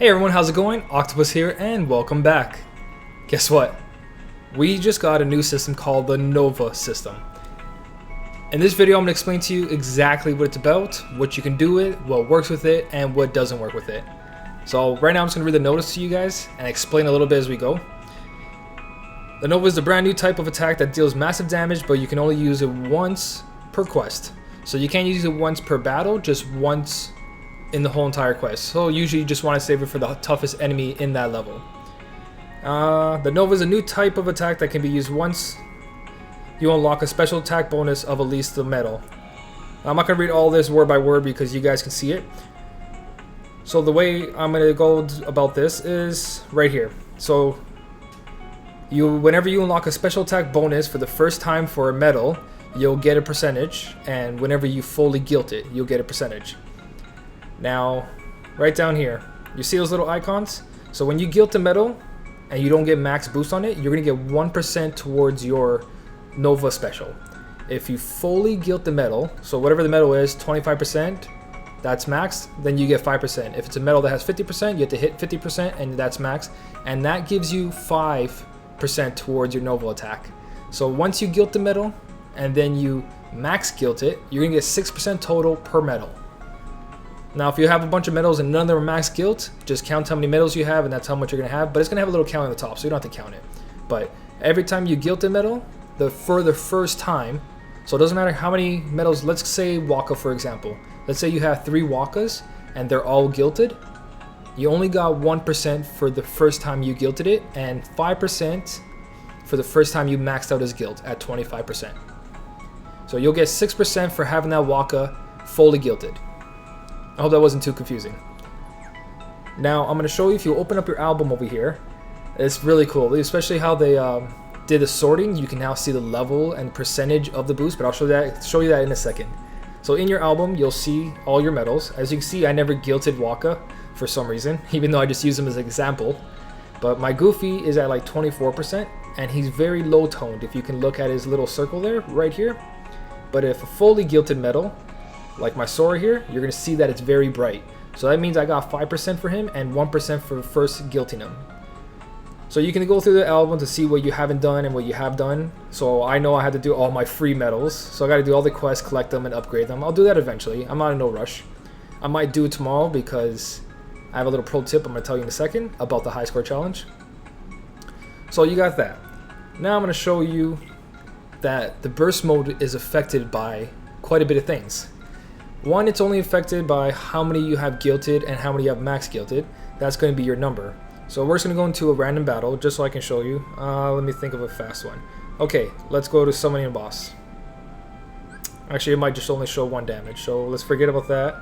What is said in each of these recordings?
Hey everyone, how's it going? Octopus here and welcome back. Guess what? We just got a new system called the Nova system. In this video I'm going to explain to you exactly what it's about, what you can do with it, what works with it, and what doesn't work with it. So right now I'm just going to read the notice to you guys and explain a little bit as we go. The Nova is a brand new type of attack that deals massive damage, but you can only use it once per quest. So you can't use it once per battle, just once in the whole entire quest. So usually you just want to save it for the toughest enemy in that level. The Nova is a new type of attack that can be used once you unlock a special attack bonus of at least the metal. I'm not going to read all this word by word because you guys can see it. So the way I'm going to go about this is right here. So whenever you unlock a special attack bonus for the first time for a metal, you'll get a percentage, and whenever you fully guilt it, you'll get a percentage. Now, right down here, you see those little icons? So when you guilt a metal and you don't get max boost on it, you're going to get 1% towards your Nova special. If you fully guilt the metal, so whatever the metal is, 25%, that's max, then you get 5%. If it's a metal that has 50%, you have to hit 50% and that's max. And that gives you 5% towards your Nova attack. So once you guilt the metal and then you max guilt it, you're going to get 6% total per metal. Now, if you have a bunch of metals and none of them are max guilt, just count how many metals you have and that's how much you're going to have. But it's going to have a little count on the top, so you don't have to count it. But every time you guilt a metal, for the first time, so it doesn't matter how many metals, let's say Waka for example. Let's say you have 3 Wakas and they're all guilted. You only got 1% for the first time you guilted it and 5% for the first time you maxed out his guilt at 25%. So you'll get 6% for having that Waka fully guilted. I hope that wasn't too confusing. Now I'm going to show you, if you open up your album over here, it's really cool, especially how they did the sorting. You can now see the level and percentage of the boost, but I'll show you that in a second. So in your album you'll see all your metals. As you can see, I never guilted Waka for some reason, even though I just use him as an example. But my Goofy is at like 24% and he's very low toned, if you can look at his little circle there right here. But if a fully guilted metal like my Sora here, you're going to see that it's very bright. So that means I got 5% for him and 1% for first guilting him. So you can go through the album to see what you haven't done and what you have done. So I know I had to do all my free metals. So I got to do all the quests, collect them, and upgrade them. I'll do that eventually. I'm not in no rush. I might do it tomorrow because I have a little pro tip I'm going to tell you in a second about the high score challenge. So you got that. Now I'm going to show you that the burst mode is affected by quite a bit of things. One, it's only affected by how many you have guilted and how many you have max guilted. That's going to be your number. So we're just going to go into a random battle just so I can show you. Let me think of a fast one. Okay, let's go to summoning a boss. Actually, it might just only show 1 damage, so let's forget about that.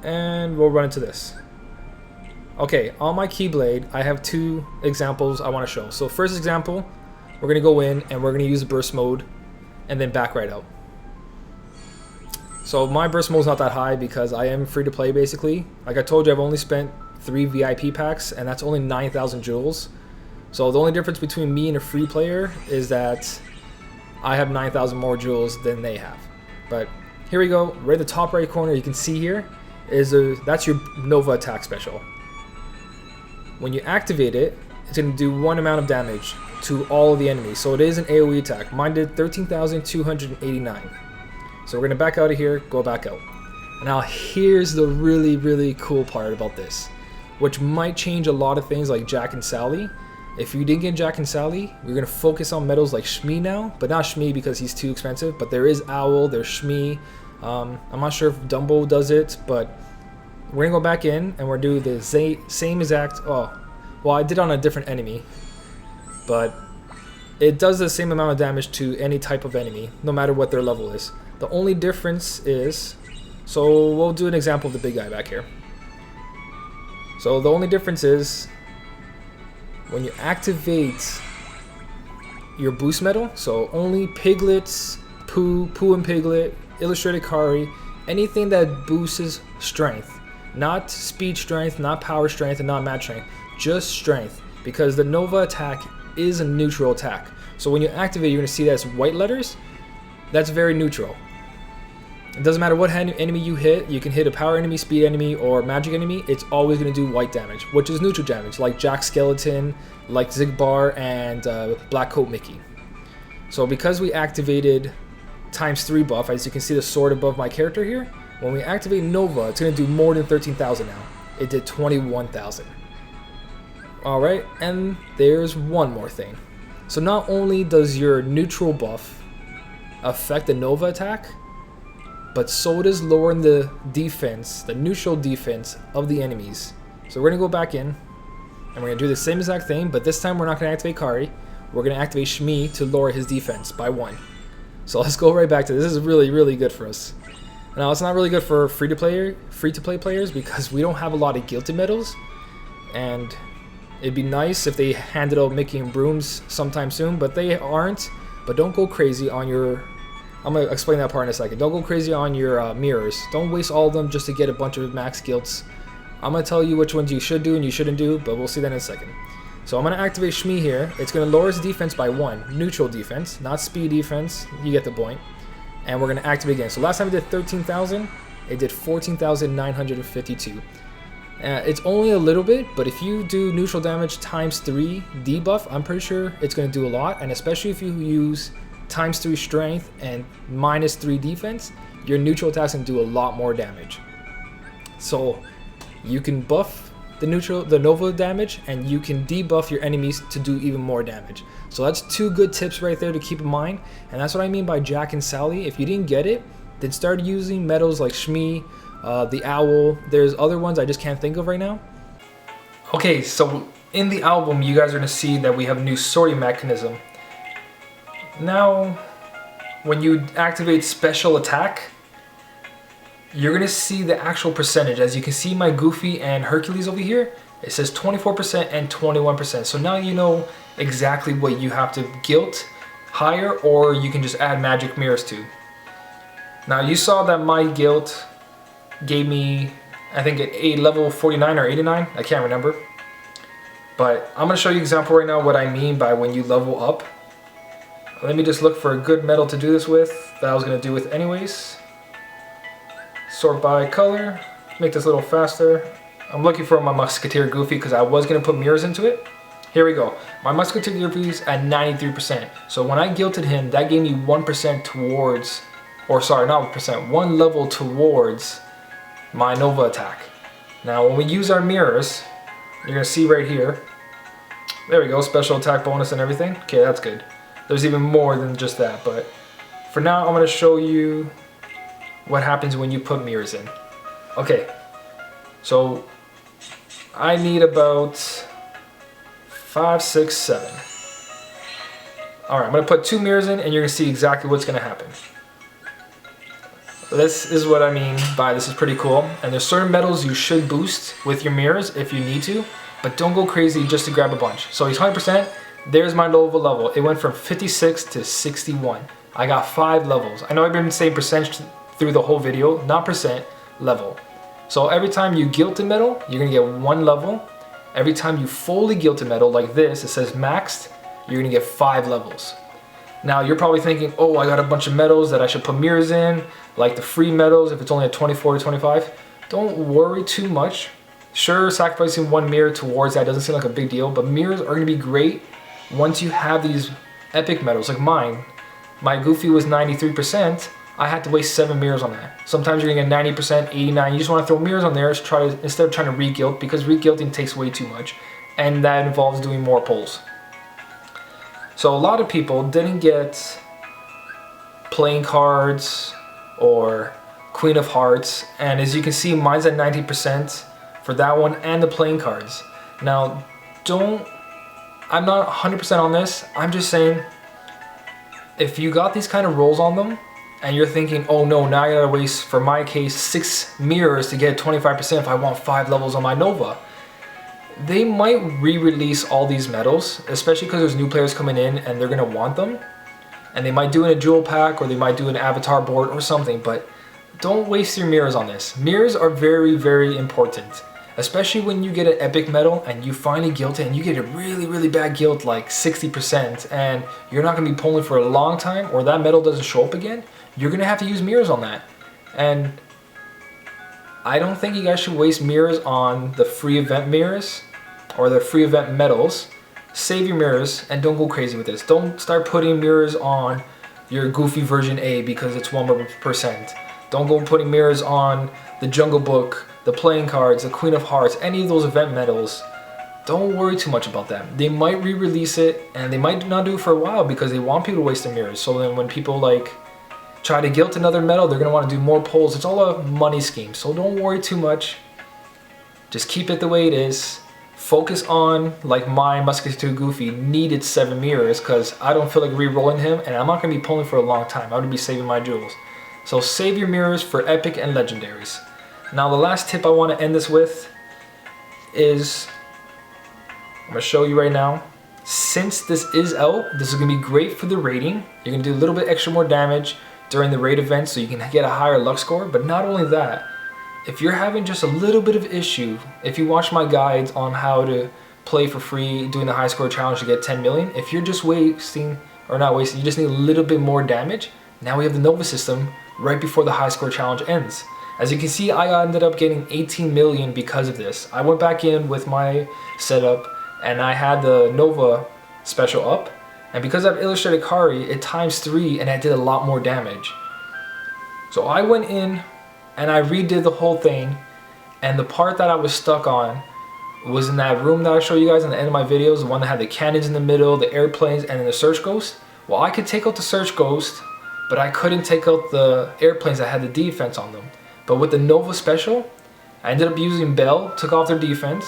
And we'll run into this. Okay, on my Keyblade, I have 2 examples I want to show. So first example, we're going to go in and we're going to use the burst mode and then back right out. So my burst mode is not that high because I am free to play basically. Like I told you, I've only spent 3 VIP packs and that's only 9,000 jewels. So the only difference between me and a free player is that I have 9,000 more jewels than they have. But here we go, right at the top right corner you can see here is that's your Nova attack special. When you activate it, it's going to do 1 amount of damage to all of the enemies. So it is an AoE attack. Mine did 13,289. So we're going to back out of here, go back out. Now here's the really cool part about this, which might change a lot of things like Jack and Sally. If you didn't get Jack and Sally, we're going to focus on metals like Shmee now, but not Shmee because he's too expensive, but there is Owl, there's Shmee. I'm not sure if Dumbo does it, but we're going to go back in and we're going to do the same exact, well I did on a different enemy, but it does the same amount of damage to any type of enemy, no matter what their level is. The only difference is, so we'll do an example of the big guy back here. So the only difference is when you activate your boost metal, so only Piglets, Pooh and Piglet, Illustrated Kari, anything that boosts strength, not speed strength, not power strength, and not mad strength, just strength, because the Nova attack is a neutral attack. So when you activate, you're going to see that as white letters. That's very neutral. It doesn't matter what enemy you hit. You can hit a power enemy, speed enemy, or magic enemy. It's always going to do white damage, which is neutral damage, like Jack Skeleton, like Zigbar, and Black Coat Mickey. So because we activated ×3 buff, as you can see the sword above my character here, when we activate Nova, it's going to do more than 13,000 now. It did 21,000. Alright, and there's one more thing. So not only does your neutral buff affect the Nova attack, but so does lowering the defense, the neutral defense of the enemies. So we're going to go back in, and we're going to do the same exact thing, but this time we're not going to activate Kari. We're going to activate Shmi to lower his defense by 1. So let's go right back to this. This is really, really good for us. Now, it's not really good for free-to-play players because we don't have a lot of Gilded Medals, and it'd be nice if they handed out Mickey and Brooms sometime soon, but they aren't. But don't go crazy on your... I'm going to explain that part in a second. Don't go crazy on your mirrors. Don't waste all of them just to get a bunch of max gilts. I'm going to tell you which ones you should do and you shouldn't do, but we'll see that in a second. So I'm going to activate Shmi here. It's going to lower his defense by 1. Neutral defense, not speed defense. You get the point. And we're going to activate again. So last time it did 13,000. It did 14,952. It's only a little bit, but if you do neutral damage ×3 debuff, I'm pretty sure it's going to do a lot. And especially if you use ×3 strength and -3 defense, your neutral attacks can do a lot more damage. So you can buff the Nova damage, and you can debuff your enemies to do even more damage. So that's 2 good tips right there to keep in mind, and that's what I mean by Jack and Sally. If you didn't get it, then start using medals like Shmi, the Owl. There's other ones I just can't think of right now. Okay, so in the album, you guys are going to see that we have a new sorting mechanism. Now, when you activate special attack, you're going to see the actual percentage. As you can see my Goofy and Hercules over here, it says 24% and 21%. So now you know exactly what you have to gilt higher, or you can just add magic mirrors to. Now you saw that my gilt gave me, I think, a level 49 or 89, I can't remember. But I'm going to show you an example right now what I mean by when you level up. Let me just look for a good metal to do this with, that I was going to do with anyways. Sort by color, make this a little faster. I'm looking for my Musketeer Goofy because I was going to put mirrors into it. Here we go. My Musketeer Goofy's at 93%. So when I gilted him, that gave me 1% towards, or sorry, not 1%, 1 level towards my Nova attack. Now when we use our mirrors, you're going to see right here. There we go, special attack bonus and everything. Okay, that's good. There's even more than just that, but for now I'm going to show you what happens when you put mirrors in. Okay, so I need about 5, 6, 7. Alright, I'm going to put 2 mirrors in and you're going to see exactly what's going to happen. This is what I mean by this is pretty cool. And there's certain medals you should boost with your mirrors if you need to, but don't go crazy just to grab a bunch. So he's 100%. There's my Nova level. It went from 56 to 61. I got 5 levels. I know I've been saying percentage through the whole video, not percent, level. So every time you gilt a medal, you're gonna get 1 level. Every time you fully gilt a medal like this, it says maxed, you're gonna get 5 levels. Now you're probably thinking, oh, I got a bunch of medals that I should put mirrors in, like the free medals if it's only a 24 to 25. Don't worry too much. Sure, sacrificing 1 mirror towards that doesn't seem like a big deal, but mirrors are gonna be great once you have these epic medals like mine. My Goofy was 93%. I had to waste 7 mirrors on that. Sometimes you're gonna get 90%, 89. You just want to throw mirrors on there instead of trying to re-gilt, because re-gilting takes way too much, and that involves doing more pulls. So a lot of people didn't get playing cards or Queen of Hearts, and as you can see, mine's at 90% for that one and the playing cards. Now, I'm not 100% on this. I'm just saying, if you got these kind of rolls on them, and you're thinking, oh no, now I gotta waste, for my case, 6 mirrors to get 25% if I want 5 levels on my Nova. They might re-release all these medals, especially because there's new players coming in and they're gonna want them. And they might do it in a jewel pack, or they might do an avatar board or something, but don't waste your mirrors on this. Mirrors are very, very important. Especially when you get an epic medal and you finally gilt it and you get a really, really bad gilt like 60% and you're not gonna be pulling for a long time, or that medal doesn't show up again, you're gonna have to use mirrors on that. And I don't think you guys should waste mirrors on the free event mirrors or the free event medals. Save your mirrors and don't go crazy with this. Don't start putting mirrors on your Goofy version A because it's 1%. Don't go putting mirrors on the Jungle Book, the playing cards, the Queen of Hearts, any of those event medals. Don't worry too much about them. They might re-release it and they might not do it for a while because they want people to waste their mirrors. So then when people like try to guilt another medal, they're gonna want to do more polls. It's all a money scheme. So don't worry too much. Just keep it the way it is. Focus on, like my Musketeer Goofy needed 7 mirrors because I don't feel like re-rolling him and I'm not gonna be pulling for a long time. I'm gonna be saving my jewels. So save your mirrors for epic and legendaries. Now the last tip I want to end this with is, I'm going to show you right now. Since this is out, this is going to be great for the rating. You're going to do a little bit extra more damage during the raid event so you can get a higher luck score. But not only that, if you're having just a little bit of issue, if you watch my guides on how to play for free doing the high score challenge to get 10 million, if you're just wasting, or not wasting, you just need a little bit more damage, now we have the Nova system right before the high score challenge ends. As you can see, I ended up getting 18 million because of this. I went back in with my setup and I had the Nova special up, and because I've illustrated Kari, it times 3 and I did a lot more damage. So I went in and I redid the whole thing, and the part that I was stuck on was in that room that I show you guys in the end of my videos, the one that had the cannons in the middle, the airplanes, and then the search ghost. Well, I could take out the search ghost, but I couldn't take out the airplanes that had the defense on them. But with the Nova special, I ended up using Bell, took off their defense,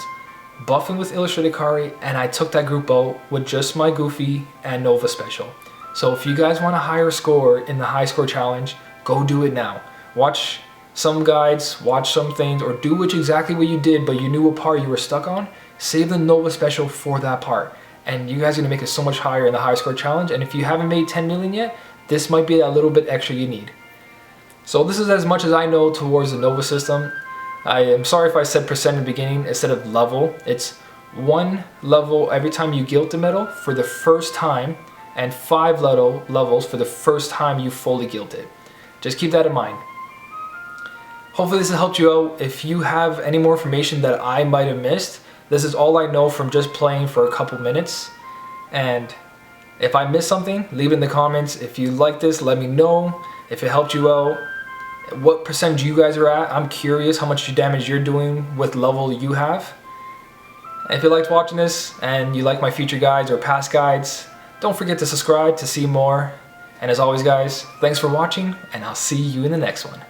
buffing with Illustrated Kari, and I took that group out with just my Goofy and Nova special. So if you guys want a higher score in the high score challenge, go do it now. Watch some guides, watch some things, or do exactly what you did, but you knew what part you were stuck on. Save the Nova special for that part. And you guys are gonna make it so much higher in the high score challenge. And if you haven't made 10 million yet, this might be that little bit extra you need. So this is as much as I know towards the Nova system. I am sorry if I said percent in the beginning instead of level. It's 1 level every time you guilt the medal for the first time, and 5 levels for the first time you fully guilt it. Just keep that in mind. Hopefully this has helped you out. If you have any more information that I might have missed, this is all I know from just playing for a couple minutes. And if I missed something, leave it in the comments. If you like this, let me know. If it helped you out, what percentage you guys are at. I'm curious how much damage you're doing with level you have. And if you liked watching this and you like my future guides or past guides, don't forget to subscribe to see more. And as always guys, thanks for watching, and I'll see you in the next one.